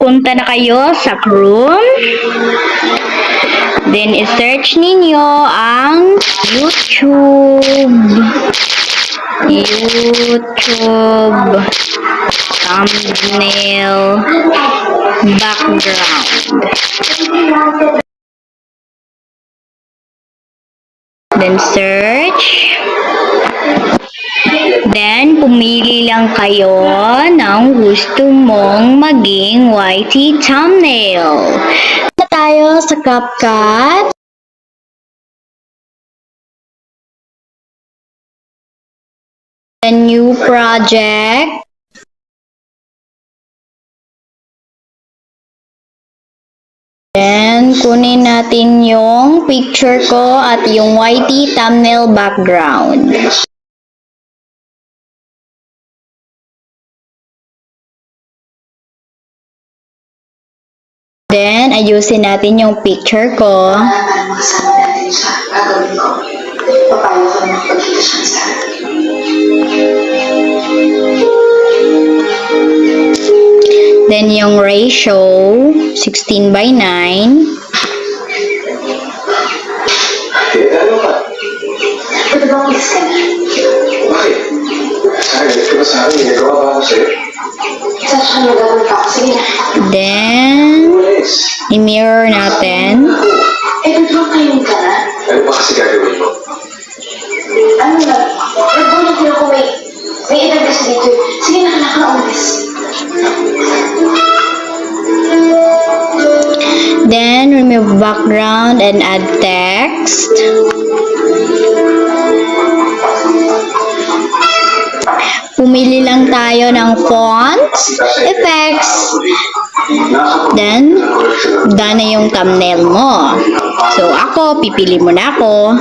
punta na kayo sa Chrome. Then, i-search ninyo ang YouTube thumbnail background. Then, search. Then, pumili lang kayo ng gusto mong maging YT thumbnail. Na tayo sa CapCut. A new project. Then, kunin natin yung picture ko at yung YT thumbnail background. Then, ayusin natin yung picture ko. Then, yung ratio, 16:9. Then, i-mirror natin. Nag-vlog ka na? Ano ba kasi gagawin mo? Ano na? Nag-vlog din ako may edad kasi dito. Sige, umalis. Then, remove background and add text. Pumili lang tayo ng fonts, effects. Then, done na yung thumbnail mo. So, ako, pipili muna ako.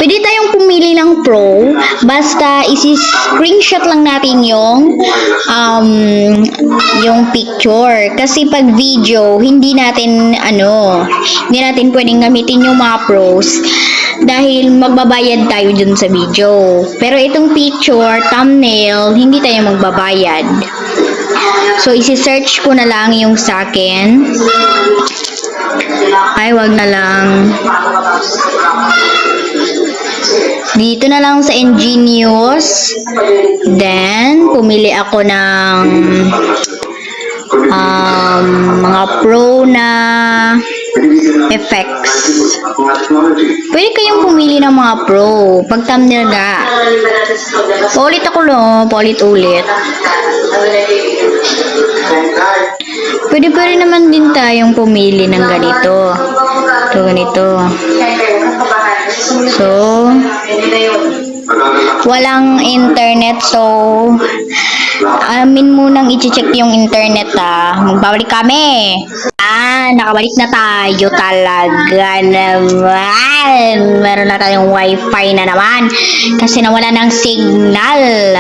Pwede tayong pumili ng pro. Basta, isi-screenshot lang natin yung picture. Kasi pag video, hindi natin pwedeng gamitin yung mga pros. Dahil magbabayad tayo dun sa video. Pero itong picture, thumbnail, hindi tayo magbabayad. So, isi-search ko na lang yung sa akin. Ay, wag na lang. Dito na lang sa Ingenious. Then, pumili ako ng mga pro na effects. Pwede kayong pumili ng mga pro. Pag thumbnail ga. Paulit ako paulit-ulit. Pwede pa rin naman din tayong pumili ng ganito. Ito, ganito. So, walang internet. So, amin munang i-check yung internet Magbabalik kami. Nakabalik na tayo talaga naman. Meron na tayong wifi na naman. Kasi nawala ng signal.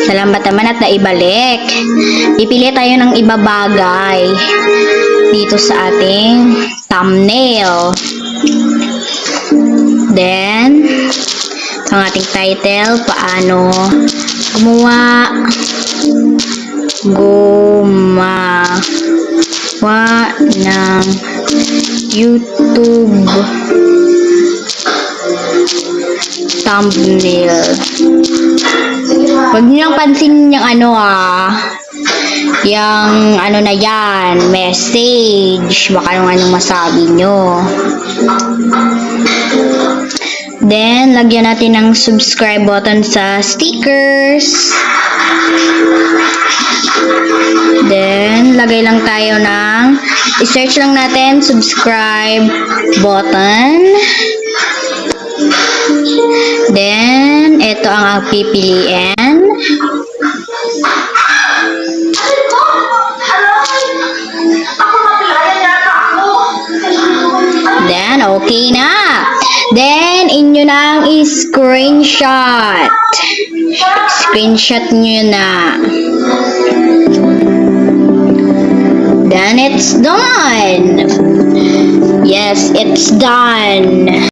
Salamat naman at naibalik. Pipili tayo ng ibabagay dito sa ating thumbnail. Then, ang ating title, paano gumawa ng YouTube thumbnail. Huwag niyo lang pansin yung yung na yan, message, baka anong masabi nyo. Then, lagyan natin ng subscribe button sa stickers. Then, lagay lang tayo i-search lang natin subscribe button. Then, ito ang pipiliin. Then, okay na. Then, inyo nang i-screenshot. Screenshot nyo na. Then, it's done. Yes, it's done.